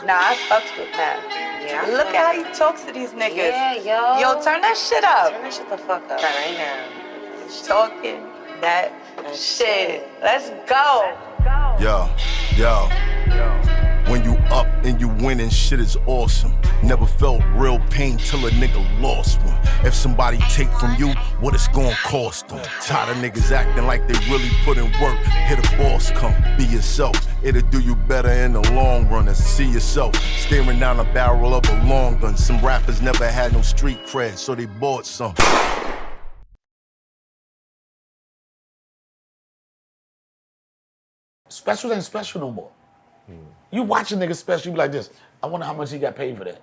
Nah, I fucks with Pat. Yeah. Look at how he talks to these niggas. Yeah, yo. Yo, turn that shit up. Turn that shit the fuck up right now. Talking that shit. Let's go. Yo. When you up and you winning, shit is awesome. Never felt real pain till a nigga lost one. If somebody take from you, what it's gonna cost them? Tired of niggas acting like they really put in work. Hear the boss come, be yourself. It'll do you better in the long run than see yourself staring down the barrel of a long gun. Some rappers never had no street cred, so they bought some. Specials ain't special no more. You watch a nigga special, you be like this. I wonder how much he got paid for that.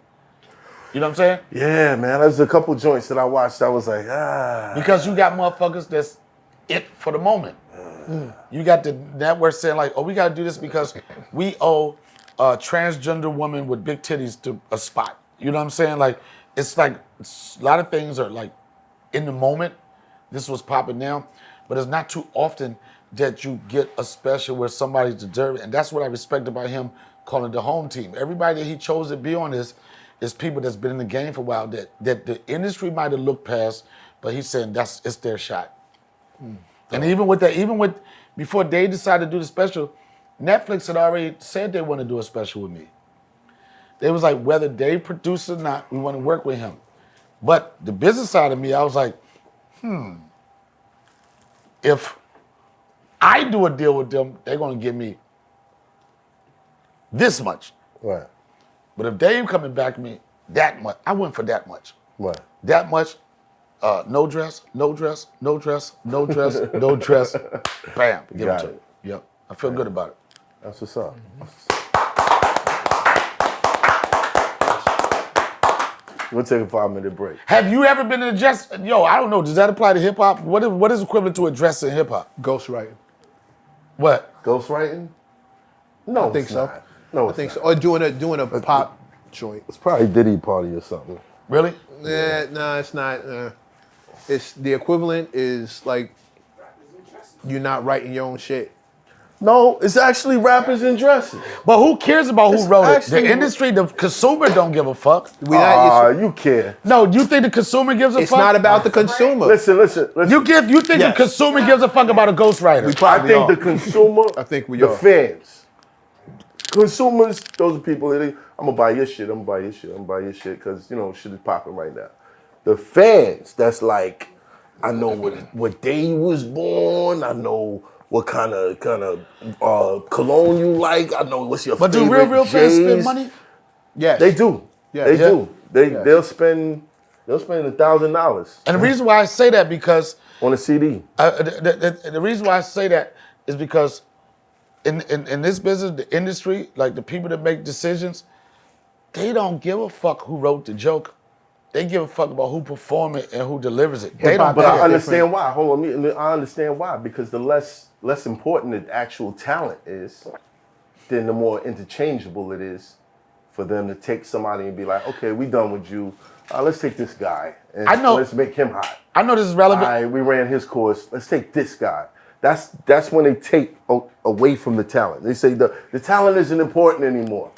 You know what I'm saying? Yeah, man. There's a couple joints that I watched. I was like, Because you got motherfuckers that's it for the moment. You got the network saying like, oh, we got to do this because we owe a transgender woman with big titties to a spot. You know what I'm saying? Like, it's like a lot of things are like in the moment. This was popping now, but it's not too often that you get a special where somebody's deserving. And that's what I respect about him calling the home team. Everybody that he chose to be on this is people that's been in the game for a while that the industry might have looked past, but he's saying it's their shot. And even with before they decided to do the special, Netflix had already said they want to do a special with me. They was like, whether they produce it or not, we want to work with him. But the business side of me, I was like, if I do a deal with them, they're gonna give me this much. right. But if they ain't coming back to me that much, I went for that much. Right. That much, no dress, no dress, no dress, no dress, no dress. Bam, give Got it to it. him. Yep, I feel good about it. That's what's up. We'll take a 5-minute break. Have you ever been in a dress? Yo, I don't know. Does that apply to hip hop? What is equivalent to a dress in hip hop? Ghostwriting. What? Ghostwriting? No, I think it's so. not. No, I it's think not. so. Or doing a pop joint. It's probably Diddy party or something. Really? Yeah, no, it's not. It's the equivalent is like you're not writing your own shit. No, it's actually rappers in dresses. But who cares about who It's wrote it? actually- The industry, the consumer don't give a fuck. You care. No, you think the consumer gives a It's fuck? not about the consumer. Listen. You think Yes. the consumer gives a fuck about a ghostwriter? I think the consumer, I think we the are. fans. Consumers, those are people that I'm gonna buy your shit, I'm gonna buy your shit, I'm gonna buy your shit, because, you know, shit is popping right now. The fans, that's like, I know what day you was born, I know what kind of cologne you like, I know what's your But favorite do real fans spend J's. money? Yes. They do. Yeah. They Yeah. do. They'll spend $1,000 And the reason why I say that because on a CD. the reason why I say that is because in this business, the industry, like the people that make decisions, they don't give a fuck who wrote the joke. They give a fuck about who perform it and who delivers it. They don't But care. I understand why. Hold on, I understand why. Because the less important the actual talent is, then the more interchangeable it is for them to take somebody and be like, okay, we done with you. Let's take this guy and I know- let's make him hot. I know this is relevant. All right, we ran his course. Let's take this guy. That's when they take away from the talent. They say the talent isn't important anymore.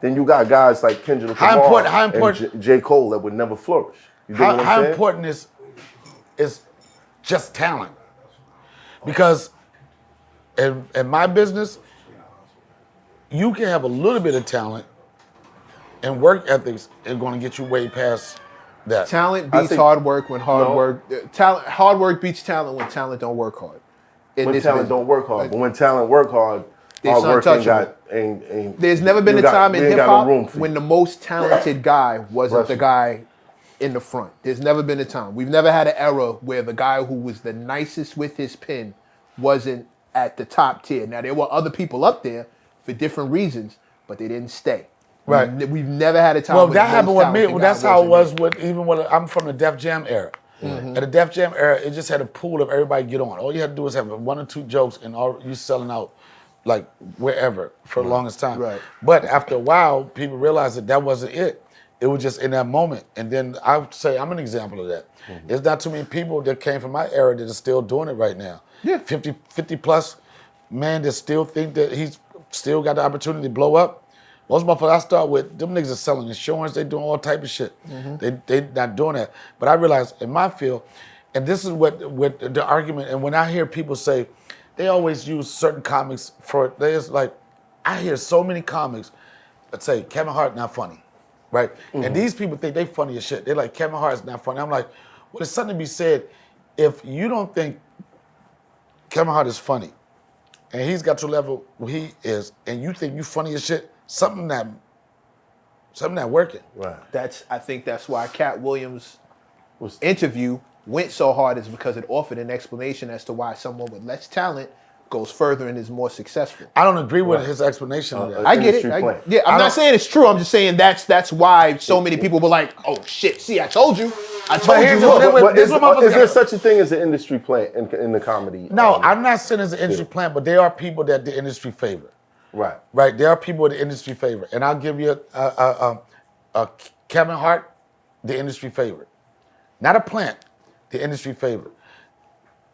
Then you got guys like Kendrick Lamar and J. Cole that would never flourish. You dig what I'm How saying? important is just talent? Because in my business, you can have a little bit of talent and work ethics is going to get you way past that. Talent beats hard work when hard work beats talent when talent don't work hard. When talent don't work hard, but when talent work hard, It's hard work untouchable. ain't. There's never been a time in you ain't hip got no room hop for when you. the most talented guy wasn't the guy in the front. There's never been a time. We've never had an era where the guy who was the nicest with his pen wasn't at the top tier. Now, there were other people up there for different reasons, but they didn't stay. Right. We've never had a time. Well, when that the happened most with me. talented guy That's how it wasn't was even when I'm from the Def Jam era. At the Def Jam era, it just had a pool of everybody get on. All you had to do was have one or two jokes, and you selling out like wherever for the longest time. Right. But after a while, people realized that wasn't it. It was just in that moment. And then I would say I'm an example of that. There's not too many people that came from my era that are still doing it right now. Yeah. 50 plus man that still think that he's still got the opportunity to blow up. Most motherfuckers I start with, them niggas are selling insurance, they doing all type of shit. They not doing that. But I realize in my field, and this is what the argument, and when I hear people say, they always use certain comics for, there's like, I hear so many comics that say Kevin Hart not funny, right? And these people think they funny as shit. They're like, Kevin Hart's not funny. I'm like, well, there's something to be said. If you don't think Kevin Hart is funny, and he's got your level where he is, and you think you funny as shit, something not working. Right. I think that's why Cat Williams' interview went so hard, is because it offered an explanation as to why someone with less talent goes further and is more successful. I don't agree with his explanation of that. I get it. Industry plan. I'm not saying it's true. I'm just saying that's why so many people were like, "Oh shit! See, I told you. I told you." here's Look. the- But this is, what motherfuckers is there got- such a thing as an industry plant in the comedy? No, I'm not saying it's an industry plan, but there are people that the industry favor. Right. Right, there are people in the industry favor, and I'll give you a Kevin Hart, the industry favorite, not a plant, the industry favorite.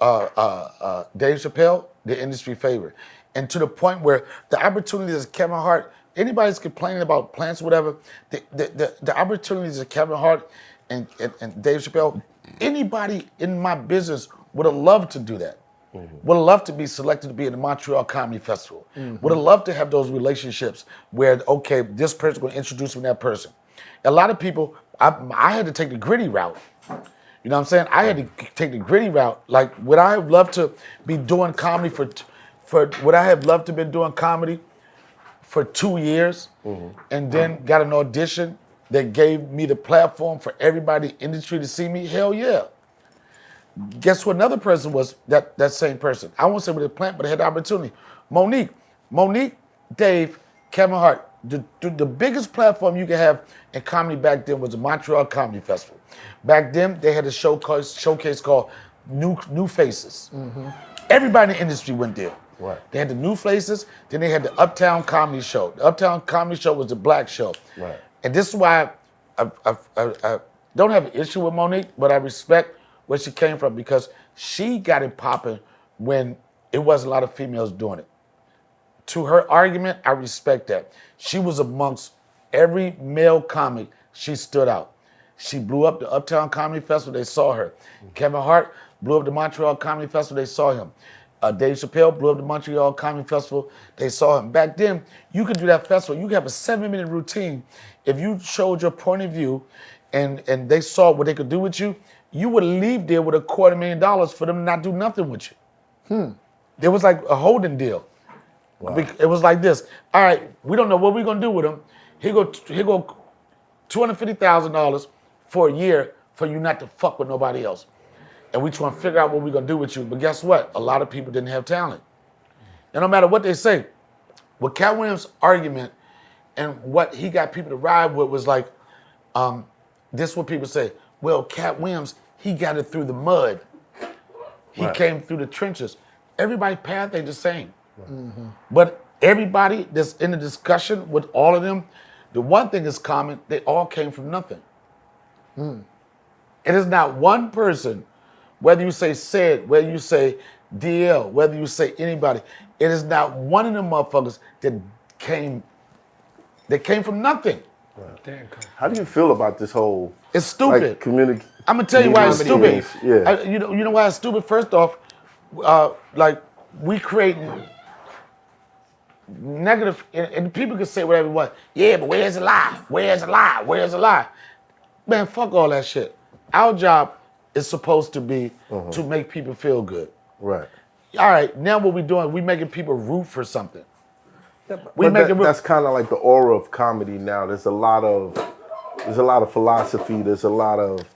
Dave Chappelle, the industry favorite, and to the point where the opportunities of Kevin Hart, anybody's complaining about plants, or whatever, the opportunities of Kevin Hart and Dave Chappelle, anybody in my business would have loved to do that. Would have loved to be selected to be in the Montreal Comedy Festival. Would have loved to have those relationships where, okay, this person's going to introduce me to that person. A lot of people, I had to take the gritty route. You know what I'm saying? I had to take the gritty route. Like, would I have loved to be doing comedy would I have loved to been doing comedy for 2 years and then got an audition that gave me the platform for everybody in the industry to see me? Hell yeah. Guess what another person was, that same person? I won't say with a plant, but I had the opportunity. Monique, Dave, Kevin Hart. The biggest platform you could have in comedy back then was the Montreal Comedy Festival. Back then, they had a showcase called New Faces. Everybody in the industry went there. Right. They had the New Faces, then they had the Uptown Comedy Show. The Uptown Comedy Show was the black show. Right. And this is why I don't have an issue with Monique, but I respect where she came from, because she got it popping when it wasn't a lot of females doing it. To her argument, I respect that. She was amongst every male comic, she stood out. She blew up the Uptown Comedy Festival, they saw her. Kevin Hart blew up the Montreal Comedy Festival, they saw him. Dave Chappelle blew up the Montreal Comedy Festival, they saw him. Back then, you could do that festival, you could have a 7-minute routine. If you showed your point of view and they saw what they could do with you, you would leave there with $250,000 for them to not do nothing with you. It was like a holding deal. Wow. It was like this. All right, we don't know what we're gonna do with him. Here go $250,000 for a year for you not to fuck with nobody else. And we trying to figure out what we're gonna do with you. But guess what? A lot of people didn't have talent. And no matter what they say, what Cat Williams' argument and what he got people to ride with was like, this is what people say. Well, Cat Williams, he got it through the mud. He came through the trenches. Everybody's path ain't the same. But everybody that's in the discussion with all of them, the one thing is common, they all came from nothing. It is not one person, whether you say Sid, whether you say DL, whether you say anybody, it is not one of them motherfuckers that came from nothing. How do you feel about this whole? It's stupid. Like, community. I'm gonna tell you why it's stupid. Yeah. You know why it's stupid? First off, like we create negative, and people can say whatever they want. Yeah, but where's the lie? Where's the lie? Where's the lie? Man, fuck all that shit. Our job is supposed to be to make people feel good. Right. All right, now what we're doing, we making people root for something. That's kind of like the aura of comedy now. There's a lot of philosophy. There's a lot of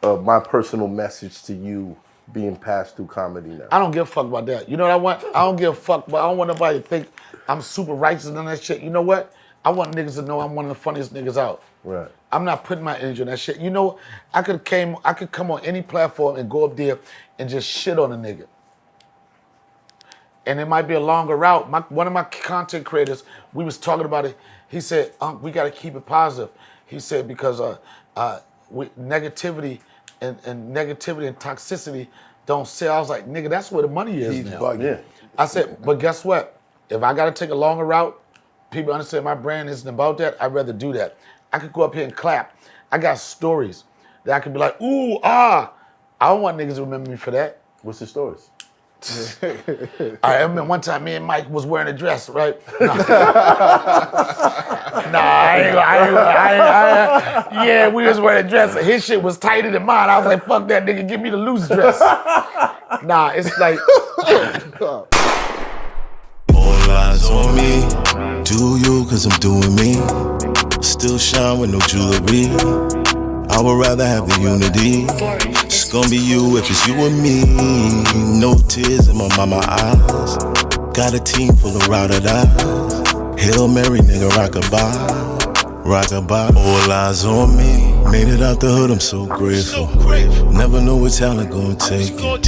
my personal message to you being passed through comedy now. I don't give a fuck about that. You know what I want? I don't give a fuck, but I don't want nobody to think I'm super righteous and that shit. You know what? I want niggas to know I'm one of the funniest niggas out. Right. I'm not putting my energy on that shit. You know, I could come on any platform and go up there and just shit on a nigga. And it might be a longer route. One of my content creators, we was talking about it. He said, we got to keep it positive. He said, because negativity and toxicity don't sell. I was like, nigga, that's where the money is now. Yeah. I said, but guess what? If I got to take a longer route people understand my brand isn't about that, I'd rather do that. I could go up here and clap. I got stories that I could be like, ooh, ah. I don't want niggas to remember me for that. What's the stories? I remember one time me and Mike was wearing a dress, right? Nah, yeah, we was wearing a dress. His shit was tighter than mine. I was like, fuck that nigga, give me the loose dress. Nah, it's like. All eyes on me. Do you, cause I'm doing me. Still shine with no jewelry. I would rather have the unity. It's gonna be you if it's you and me. No tears in my mama eyes. Got a team full of ride-or-dies. Hail Mary, nigga, rock-a-bye. Rock-a-bye. All eyes on me. Made it out the hood, I'm so grateful. Never know what talent gonna take you.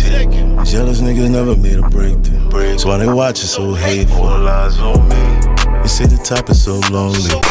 Jealous niggas never made a breakthrough. That's why they watch it so hateful. All eyes on me. They say the top is so lonely.